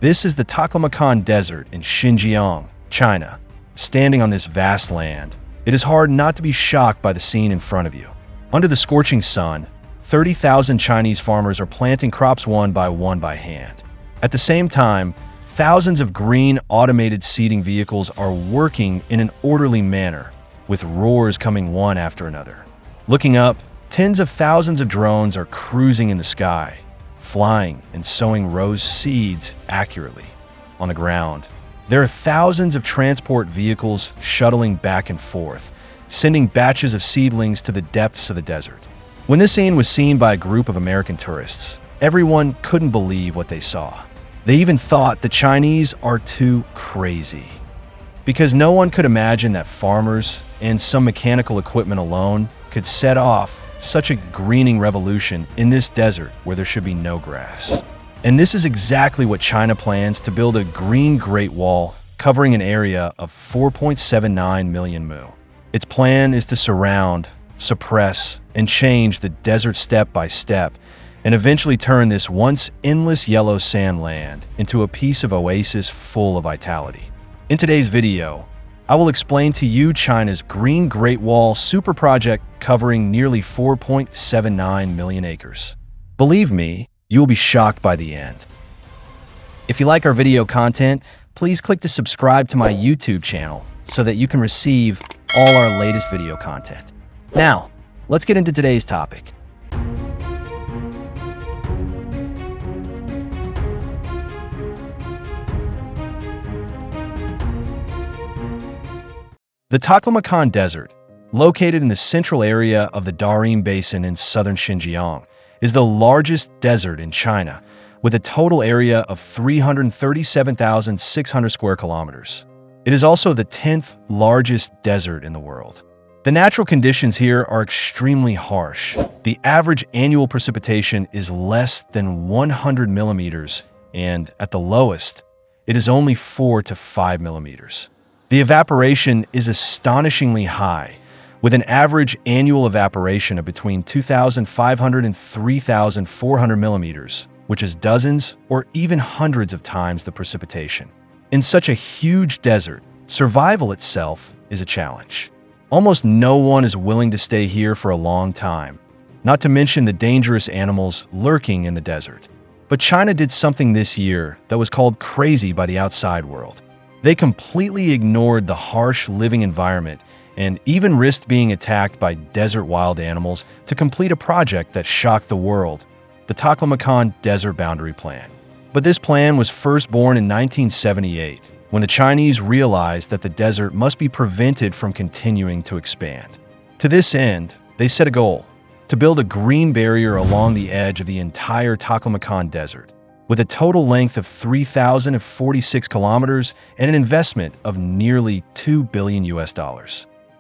This is the Taklimakan Desert in Xinjiang, China. Standing on this vast land, it is hard not to be shocked by the scene in front of you. Under the scorching sun, 30,000 Chinese farmers are planting crops one by hand. At the same time, thousands of green automated seeding vehicles are working in an orderly manner, with roars coming one after another. Looking up, tens of thousands of drones are cruising in the sky, flying and sowing rose seeds accurately. On the ground, there are thousands of transport vehicles shuttling back and forth, sending batches of seedlings to the depths of the desert. When this scene was seen by a group of American tourists, everyone couldn't believe what they saw. They even thought the Chinese are too crazy, because no one could imagine that farmers and some mechanical equipment alone could set off such a greening revolution in this desert where there should be no grass. And this is exactly what China plans to build: a green Great Wall covering an area of 4.79 million mu. Its plan is to surround, suppress, and change the desert step by step, and eventually turn this once endless yellow sand land into a piece of oasis full of vitality. In today's video, I will explain to you China's Green Great Wall super project covering nearly 4.79 million acres. Believe me, you will be shocked by the end. If you like our video content, please click to subscribe to my YouTube channel so that you can receive all our latest video content. Now, let's get into today's topic. The Taklimakan Desert, located in the central area of the Darim Basin in southern Xinjiang, is the largest desert in China, with a total area of 337,600 square kilometers. It is also the 10th largest desert in the world. The natural conditions here are extremely harsh. The average annual precipitation is less than 100 millimeters, and at the lowest, it is only 4 to 5 millimeters. The evaporation is astonishingly high, with an average annual evaporation of between 2,500 and 3,400 millimeters, which is dozens or even hundreds of times the precipitation. In such a huge desert, survival itself is a challenge. Almost no one is willing to stay here for a long time, not to mention the dangerous animals lurking in the desert. But China did something this year that was called crazy by the outside world. They completely ignored the harsh living environment and even risked being attacked by desert wild animals to complete a project that shocked the world: the Taklimakan Desert Boundary Plan. But this plan was first born in 1978, when the Chinese realized that the desert must be prevented from continuing to expand. To this end, they set a goal: to build a green barrier along the edge of the entire Taklimakan Desert, with a total length of 3,046 kilometers and an investment of nearly $2 billion.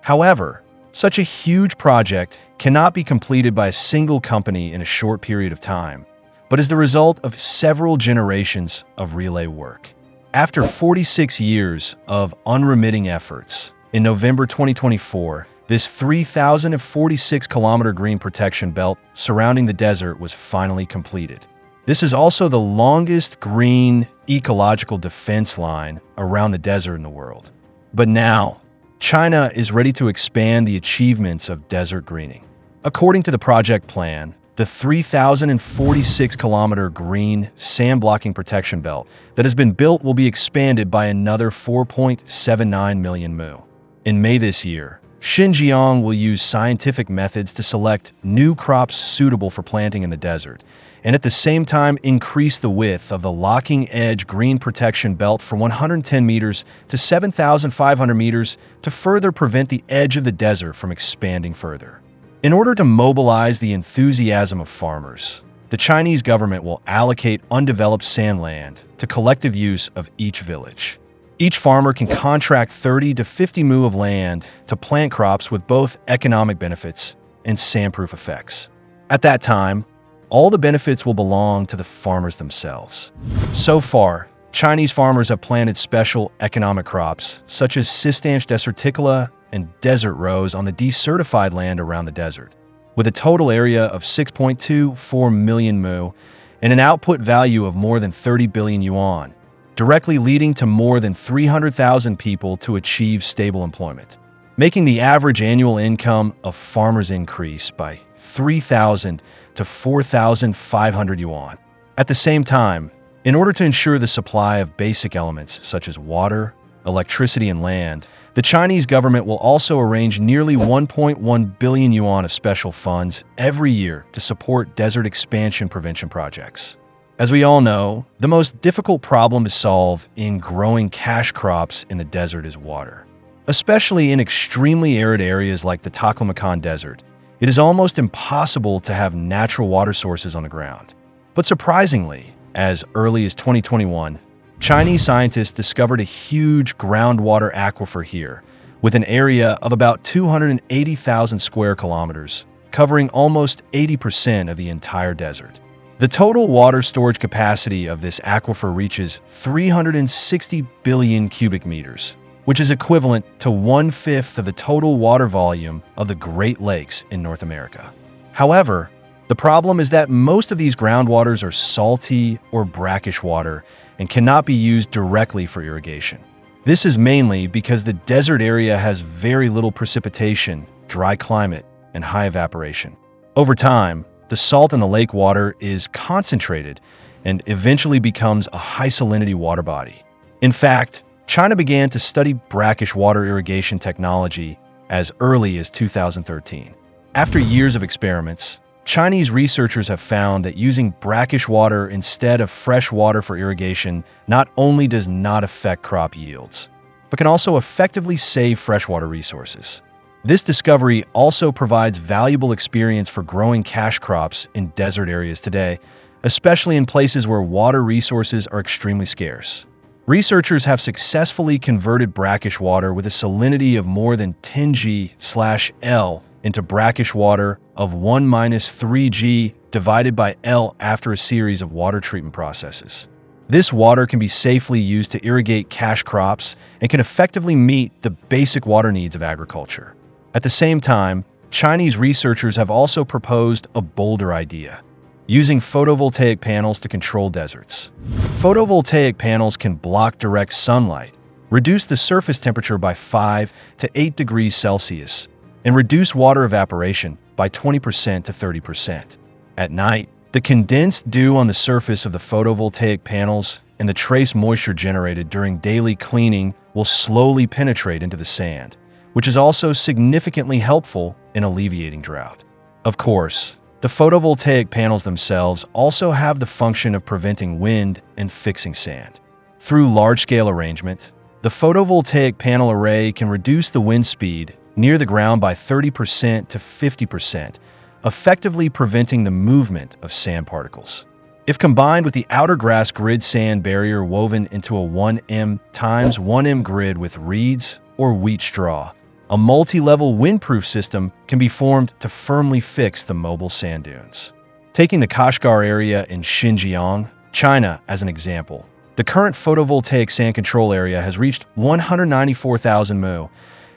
However, such a huge project cannot be completed by a single company in a short period of time, but is the result of several generations of relay work. After 46 years of unremitting efforts, in November 2024, this 3,046-kilometer green protection belt surrounding the desert was finally completed. This is also the longest green ecological defense line around the desert in the world. But now, China is ready to expand the achievements of desert greening. According to the project plan, the 3,046-kilometer green sand-blocking protection belt that has been built will be expanded by another 4.79 million mu. In May this year, Xinjiang will use scientific methods to select new crops suitable for planting in the desert, and at the same time increase the width of the locking edge green protection belt from 110 meters to 7,500 meters to further prevent the edge of the desert from expanding further. In order to mobilize the enthusiasm of farmers, the Chinese government will allocate undeveloped sand land to collective use of each village. Each farmer can contract 30 to 50 mu of land to plant crops with both economic benefits and sandproof effects. At that time, all the benefits will belong to the farmers themselves. So far, Chinese farmers have planted special economic crops such as Cistanche deserticula and desert rose on the decertified land around the desert. With a total area of 6.24 million mu and an output value of more than 30 billion yuan, directly leading to more than 300,000 people to achieve stable employment, making the average annual income of farmers increase by 3,000 to 4,500 yuan. At the same time, in order to ensure the supply of basic elements such as water, electricity, and land, the Chinese government will also arrange nearly 1.1 billion yuan of special funds every year to support desert expansion prevention projects. As we all know, the most difficult problem to solve in growing cash crops in the desert is water. Especially in extremely arid areas like the Taklimakan Desert, it is almost impossible to have natural water sources on the ground. But surprisingly, as early as 2021, Chinese scientists discovered a huge groundwater aquifer here, with an area of about 280,000 square kilometers, covering almost 80% of the entire desert. The total water storage capacity of this aquifer reaches 360 billion cubic meters, which is equivalent to 1/5 of the total water volume of the Great Lakes in North America. However, the problem is that most of these groundwaters are salty or brackish water and cannot be used directly for irrigation. This is mainly because the desert area has very little precipitation, dry climate, and high evaporation. Over time, the salt in the lake water is concentrated and eventually becomes a high salinity water body. In fact, China began to study brackish water irrigation technology as early as 2013. After years of experiments, Chinese researchers have found that using brackish water instead of fresh water for irrigation not only does not affect crop yields, but can also effectively save freshwater resources. This discovery also provides valuable experience for growing cash crops in desert areas today, especially in places where water resources are extremely scarce. Researchers have successfully converted brackish water with a salinity of more than 10 G/L into brackish water of 1-3 G divided by L after a series of water treatment processes. This water can be safely used to irrigate cash crops and can effectively meet the basic water needs of agriculture. At the same time, Chinese researchers have also proposed a bolder idea: using photovoltaic panels to control deserts. Photovoltaic panels can block direct sunlight, reduce the surface temperature by 5 to 8 degrees Celsius, and reduce water evaporation by 20% to 30%. At night, the condensed dew on the surface of the photovoltaic panels and the trace moisture generated during daily cleaning will slowly penetrate into the sand, which is also significantly helpful in alleviating drought. Of course, the photovoltaic panels themselves also have the function of preventing wind and fixing sand. Through large-scale arrangement, the photovoltaic panel array can reduce the wind speed near the ground by 30% to 50%, effectively preventing the movement of sand particles. If combined with the outer grass grid sand barrier woven into a 1m times 1m grid with reeds or wheat straw, a multi-level windproof system can be formed to firmly fix the mobile sand dunes. Taking the Kashgar area in Xinjiang, China, as an example, the current photovoltaic sand control area has reached 194,000 mu,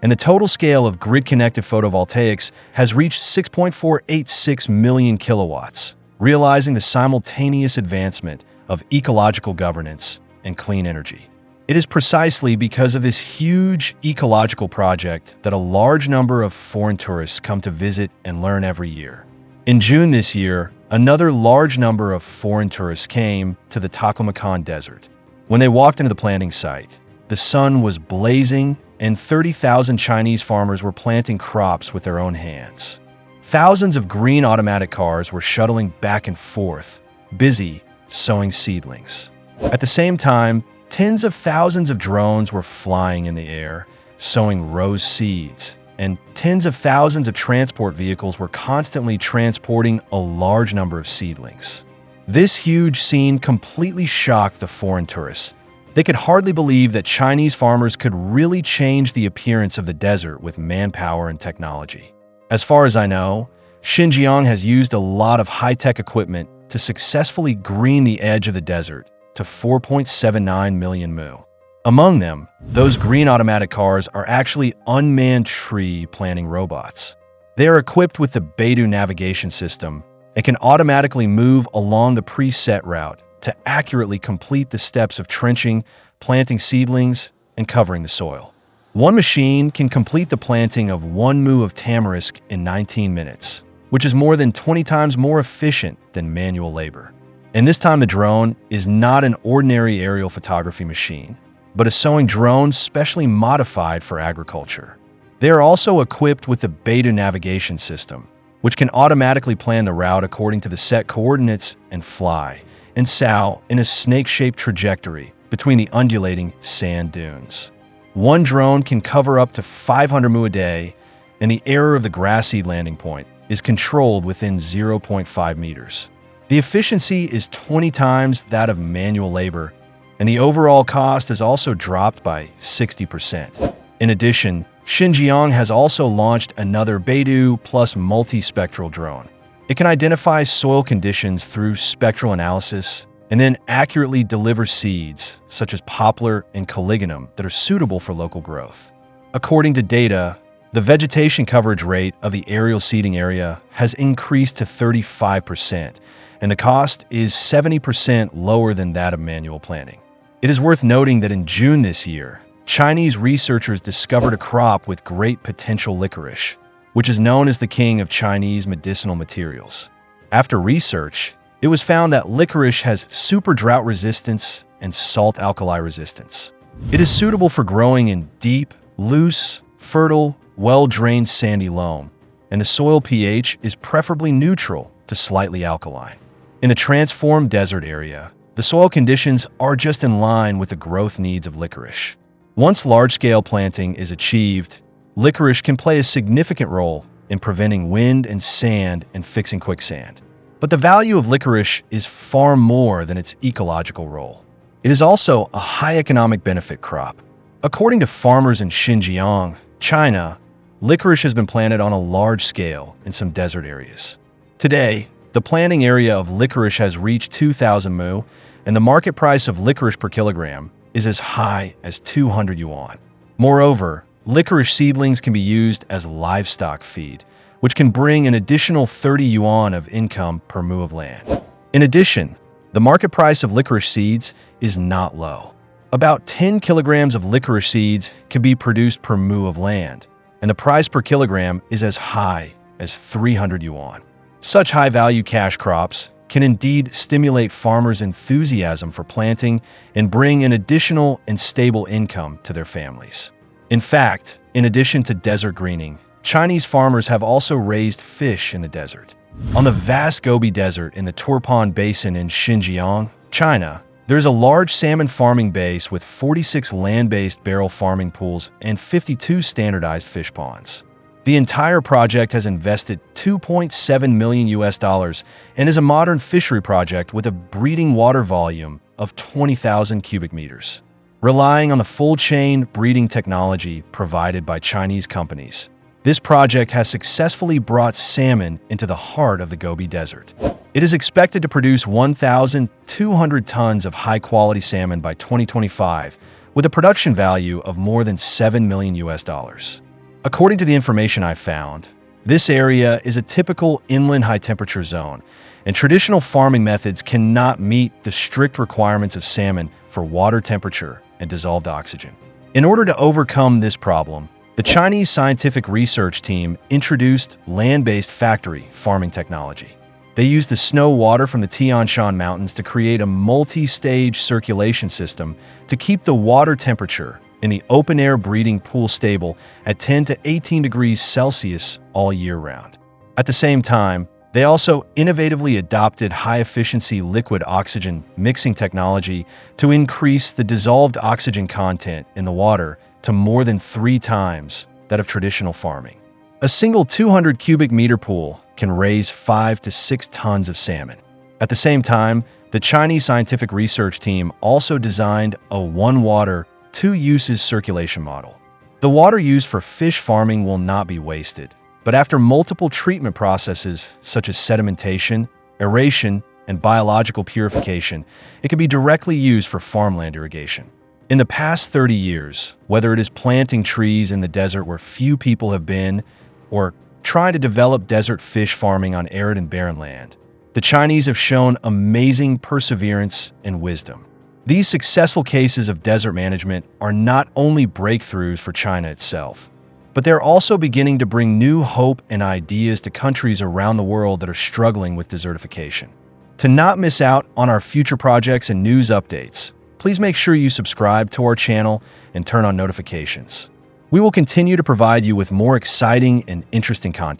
and the total scale of grid-connected photovoltaics has reached 6.486 million kilowatts, realizing the simultaneous advancement of ecological governance and clean energy. It is precisely because of this huge ecological project that a large number of foreign tourists come to visit and learn every year. In June this year, another large number of foreign tourists came to the Taklimakan Desert. When they walked into the planting site, the sun was blazing and 30,000 Chinese farmers were planting crops with their own hands. Thousands of green automatic cars were shuttling back and forth, busy sowing seedlings. At the same time, tens of thousands of drones were flying in the air, sowing rose seeds, and tens of thousands of transport vehicles were constantly transporting a large number of seedlings. This huge scene completely shocked the foreign tourists. They could hardly believe that Chinese farmers could really change the appearance of the desert with manpower and technology. As far as I know, Xinjiang has used a lot of high-tech equipment to successfully green the edge of the desert to 4.79 million mu. Among them, those green automatic cars are actually unmanned tree planting robots. They are equipped with the Beidou navigation system and can automatically move along the preset route to accurately complete the steps of trenching, planting seedlings, and covering the soil. One machine can complete the planting of 1 mu of tamarisk in 19 minutes, which is more than 20 times more efficient than manual labor. And this time the drone is not an ordinary aerial photography machine, but a sowing drone specially modified for agriculture. They are also equipped with the beta navigation system, which can automatically plan the route according to the set coordinates and fly and sow in a snake-shaped trajectory between the undulating sand dunes. One drone can cover up to 500 mu a day, and the error of the grass seed landing point is controlled within 0.5 meters. The efficiency is 20 times that of manual labor, and the overall cost has also dropped by 60%. In addition, Xinjiang has also launched another Beidou Plus multispectral drone. It can identify soil conditions through spectral analysis and then accurately deliver seeds, such as poplar and caligonum, that are suitable for local growth. According to data, the vegetation coverage rate of the aerial seeding area has increased to 35%, and the cost is 70% lower than that of manual planting. It is worth noting that in June this year, Chinese researchers discovered a crop with great potential licorice, which is known as the king of Chinese medicinal materials. After research, it was found that licorice has super drought resistance and salt alkali resistance. It is suitable for growing in deep, loose, fertile, well-drained sandy loam, and the soil pH is preferably neutral to slightly alkaline. In a transformed desert area, the soil conditions are just in line with the growth needs of licorice. Once large-scale planting is achieved, licorice can play a significant role in preventing wind and sand and fixing quicksand. But the value of licorice is far more than its ecological role. It is also a high economic benefit crop. According to farmers in Xinjiang, China, licorice has been planted on a large scale in some desert areas. Today, the planting area of licorice has reached 2,000 mu, and the market price of licorice per kilogram is as high as 200 yuan. Moreover, licorice seedlings can be used as livestock feed, which can bring an additional 30 yuan of income per mu of land. In addition, the market price of licorice seeds is not low. About 10 kilograms of licorice seeds can be produced per mu of land, and the price per kilogram is as high as 300 yuan. Such high-value cash crops can indeed stimulate farmers' enthusiasm for planting and bring an additional and stable income to their families. In fact, in addition to desert greening, Chinese farmers have also raised fish in the desert. On the vast Gobi Desert in the Turpan Basin in Xinjiang, China, there is a large salmon farming base with 46 land-based barrel farming pools and 52 standardized fish ponds. The entire project has invested $2.7 million and is a modern fishery project with a breeding water volume of 20,000 cubic meters. Relying on the full-chain breeding technology provided by Chinese companies, this project has successfully brought salmon into the heart of the Gobi Desert. It is expected to produce 1,200 tons of high-quality salmon by 2025, with a production value of more than $7 million. According to the information I found, this area is a typical inland high-temperature zone, and traditional farming methods cannot meet the strict requirements of salmon for water temperature and dissolved oxygen. In order to overcome this problem, the Chinese scientific research team introduced land-based factory farming technology. They used the snow water from the Tian Shan Mountains to create a multi-stage circulation system to keep the water temperature in the open-air breeding pool stable at 10 to 18 degrees Celsius all year round. At the same time, they also innovatively adopted high-efficiency liquid oxygen mixing technology to increase the dissolved oxygen content in the water to more than 3 times that of traditional farming. A single 200 cubic meter pool can raise 5 to 6 tons of salmon. At the same time, the Chinese scientific research team also designed a one-water, two-uses circulation model. The water used for fish farming will not be wasted, but after multiple treatment processes such as sedimentation, aeration, and biological purification, it can be directly used for farmland irrigation. In the past 30 years, whether it is planting trees in the desert where few people have been, or trying to develop desert fish farming on arid and barren land, The Chinese have shown amazing perseverance and wisdom. These successful cases of desert management are not only breakthroughs for China itself, but they're also beginning to bring new hope and ideas to countries around the world that are struggling with desertification. To not miss out on our future projects and news updates, please make sure you subscribe to our channel and turn on notifications. We will continue to provide you with more exciting and interesting content.